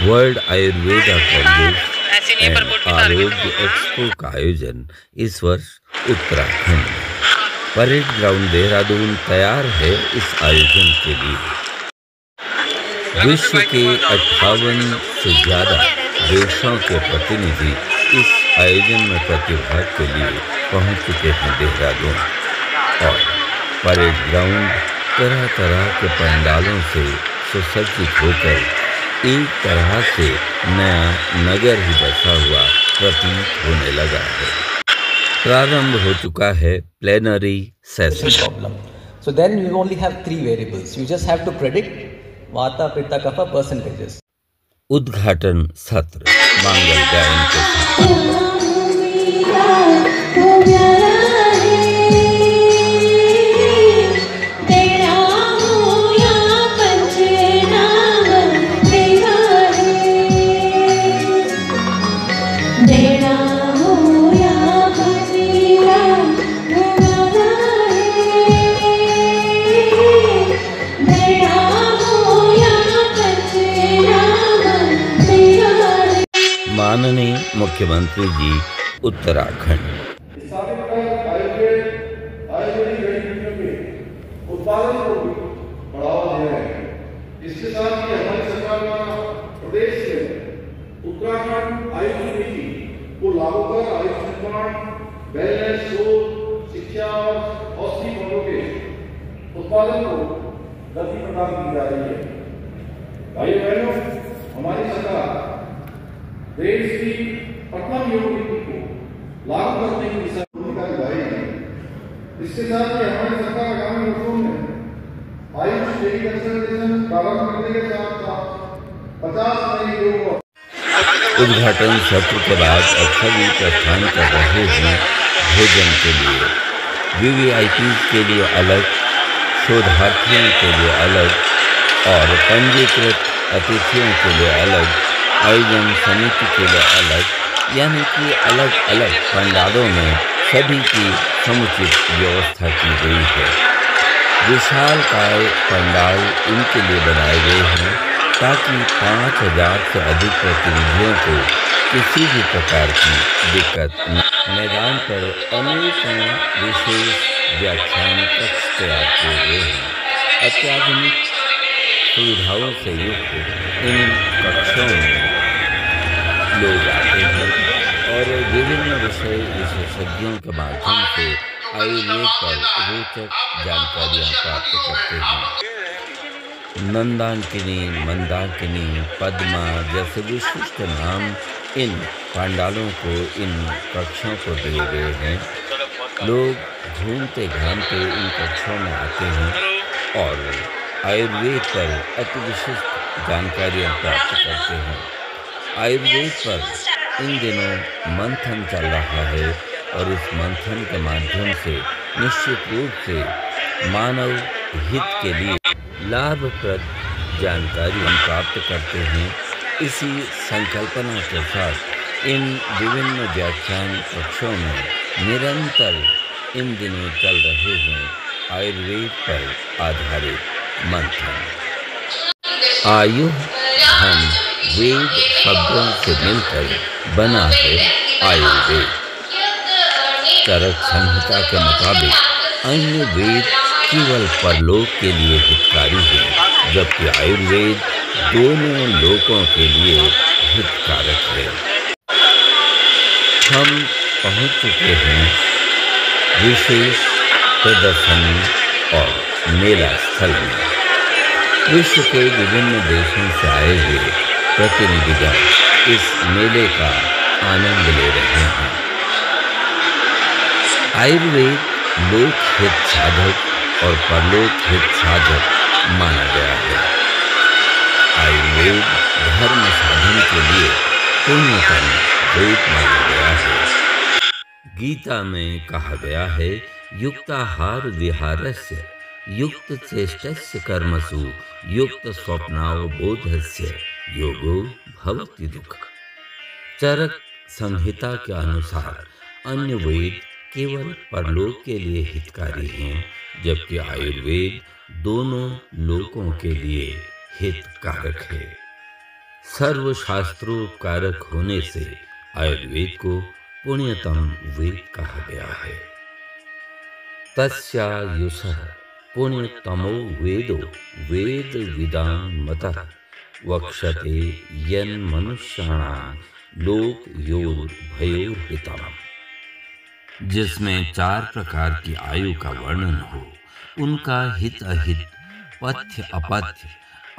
World Ayurveda Congress and आरोग्य expo का आयोजन इस वर्ष उत्तराखंड में परेड ग्राउंड देहरादून तैयार है इस आयोजन के लिए। विश्व के 58 से ज़्यादा देशों के प्रतिनिधि इस आयोजन में प्रतिभाग के लिए पहुंच चुके हैं देहरादून, और परेड ग्राउंड तरह तरह के पंडालों से सुसज्जित होकर एक तरह से नया नगर ही बसा हुआ प्रतीत होने लगा है। प्रारंभ हो चुका है plenary session. So then you only have 3 variables. You just have to predict Vata, Pitta, Kapha percentages. उद्घाटन सत्र मंगल गायन के साथ। माननीय मुख्यमंत्री जी उत्तराखंड। उत्पादन को भी बढ़ावा दे रहे हैं। इसके साथ ही हमारी सरकार का प्रदेश में उत्तराखंड आयुष नीति को लागू कर आयुष निर्माण, वेलनेस, शोध, शिक्षा और औषधि फलों के उत्पादन को गति प्रदान की जा रही है। भाई बहनों, हमारी सरकार देश की प्रथम योग नीति को लागू करने की दिशा में भूमिका निभाई है। इसके साथ ही हमारी सरकार आगामी वर्षों में आयुष टेली कंसल्टेशन प्रारंभ करने के साथ साथ 50 नए योग उद्घाटन सत्र के बाद सभी प्रस्थान कर रहे हैं भोजन के लिए। वीवीआईपी के लिए अलग, शोधार्थियों के लिए अलग और पंजीकृत अतिथियों के लिए अलग, आयोजन समिति के लिए अलग, यानी कि अलग अलग पंडालों में सभी की समुचित व्यवस्था की गई है। विशालकाय पंडाल इनके लिए बनाए गए हैं ताकि 5000 से अधिक प्रतिनिधियों को किसी भी प्रकार की दिक्कत न। मैदान पर अनेकों विशेष व्याख्यान कक्ष तैयार किए गए हैं। अत्याधुनिक सुविधाओं से युक्त इन कक्षों में लोग आते हैं और विभिन्न विषय विशेषज्ञों के माध्यम से आयुर्वेद पर रोचक जानकारियाँ प्राप्त करते हैं। नंदाकिनी, मंदाकिनी, पद्मा जैसे विशिष्ट नाम इन पंडालों को, इन कक्षों को दिए गए हैं। लोग घूमते घामते इन कक्षों में आते हैं और आयुर्वेद पर अति विशिष्ट जानकारियाँ प्राप्त करते हैं। आयुर्वेद पर इन दिनों मंथन चल रहा है और इस मंथन के माध्यम से निश्चित रूप से मानव हित के लिए लाभप्रद जानकारी हम प्राप्त करते हैं। इसी संकल्पना के साथ इन विभिन्न व्याख्यान कक्षों में निरंतर इन दिनों चल रहे हैं आयुर्वेद पर आधारित मंथन। आयु धन वेद शब्दों से मिलकर बना है आयुर्वेद। चरक संहिता के मुताबिक अन्य वेद केवल परलोक के लिए हितकारी है, जबकि आयुर्वेद दोनों लोकों के लिए हितकारक है। हम पहुंच चुके हैं विशेष प्रदर्शनी और मेला स्थल में। विश्व के विभिन्न देशों से आए हुए प्रतिनिधिगण इस मेले का आनंद ले रहे हैं। आयुर्वेद लोक हित साधक और परलोक हित साधक माना गया है। आयुर्वेद धर्म साधन के लिए पुण्यतम वेद माना गया है। गीता में कहा गया है, युक्ताहार विहारस्य युक्त चेष्टस्य कर्मसु युक्त स्वप्नावबोधस्य योगो भवति दुःख। चरक संहिता के अनुसार अन्य वेद केवल परलोक के लिए हितकारी हैं, जबकि आयुर्वेद दोनों लोकों के लिए हितकारक है। सर्वशास्त्रोपकारक होने से आयुर्वेद को पुण्यतम वेद कहा गया है। तस्यायुषः पुण्यतमो वेदो वेद विदां मतः वक्षते यन्मनुष्याणां लोकयोर्भयोर्हितम्। जिसमें 4 प्रकार की आयु का वर्णन हो, उनका हित अहित, पथ्य अपथ्य,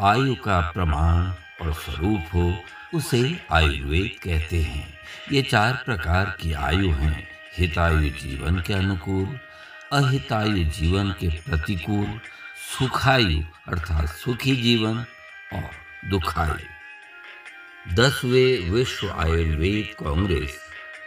आयु का प्रमाण और स्वरूप हो, उसे आयुर्वेद कहते हैं। ये 4 प्रकार की आयु हैं: हितायु जीवन के अनुकूल, अहितायु जीवन के प्रतिकूल, सुखायु अर्थात सुखी जीवन और दुखायु। 10वें विश्व आयुर्वेद कांग्रेस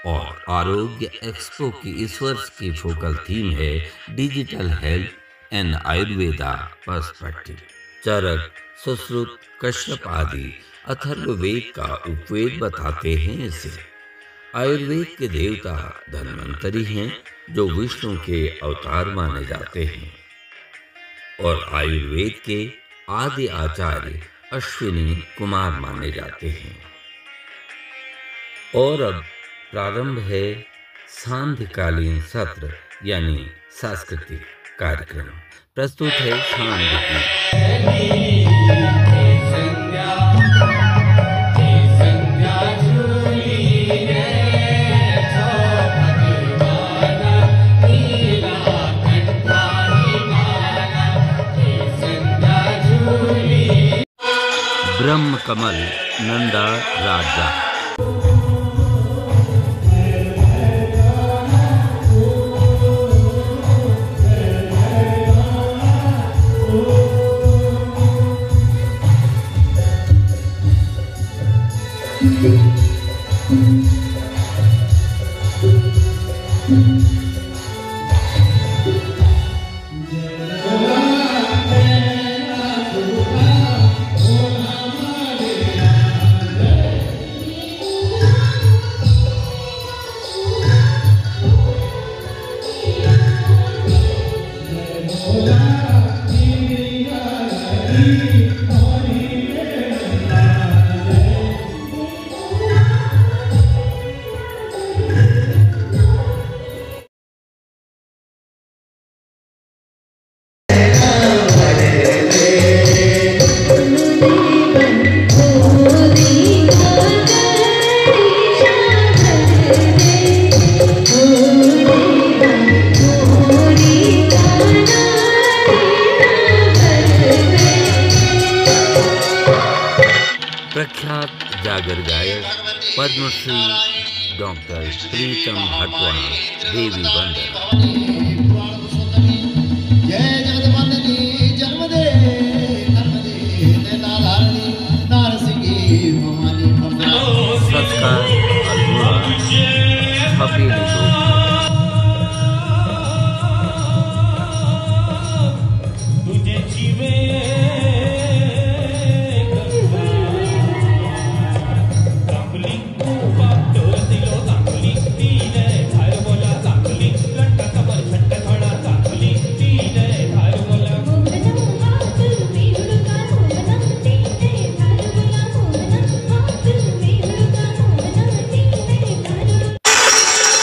और आरोग्य एक्सपो की इस वर्ष की फोकल थीम है digital health and Ayurveda perspective. Charak, Sushruta, Kashyap आदि अथर्ववेद का उपवेद बताते हैं इसे। आयुर्वेद के देवता धन्वंतरी हैं, जो विष्णु के अवतार माने जाते हैं, और आयुर्वेद के आदि आचार्य अश्विनी कुमार माने जाते हैं। और अब प्रारंभ है सांध्यकालीन सत्र यानी सांस्कृतिक कार्यक्रम। प्रस्तुत है सांध्य की। ब्रह्म कमल नंदा राजा। प्रख्यात जागर गायक पद्मश्री डॉक्टर प्रीतम भटवाल देवी वंदन। संस्कार अल्मोड़ा छपेली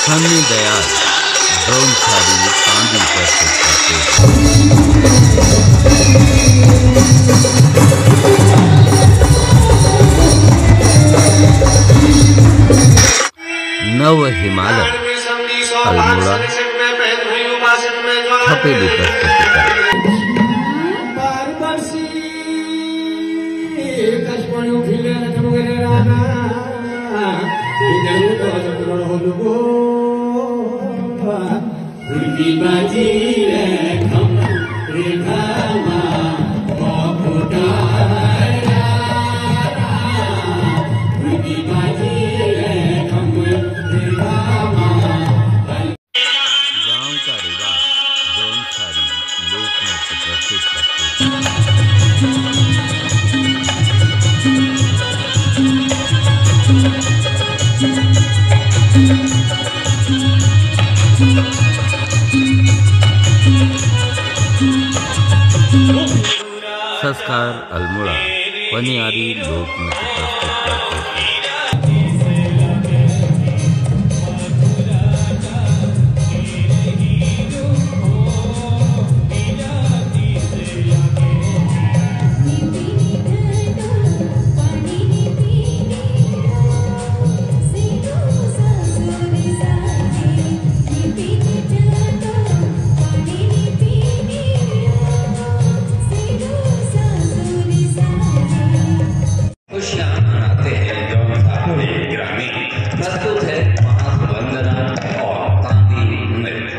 हमें दयाल ब्रह्मचारी चांदी प्रस्तुत करते हैं। नव हिमालय अल्मोड़ा छपेली प्रस्तुति का। गांव का रिवाज जौनसारी लोक नृत्य प्रस्तुत करते हैं। संस्कार अल्मोड़ा पनियारी लोक नृत्य प्रस्तुत करते थे। प्रस्तुत है महावंदना और तांदी नृत्य।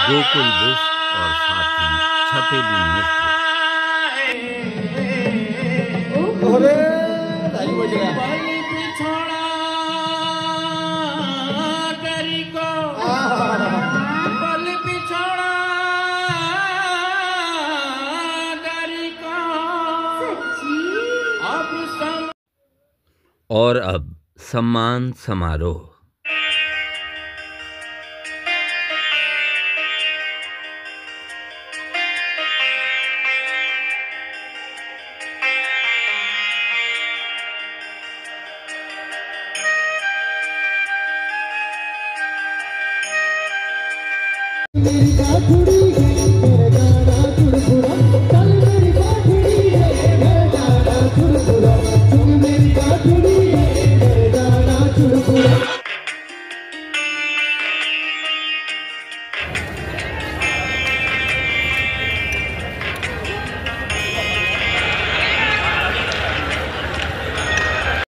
गोकुल बिष्ट और साथी छपेली नृत्य। और अब सम्मान समारोह। मेरी बात थोड़ी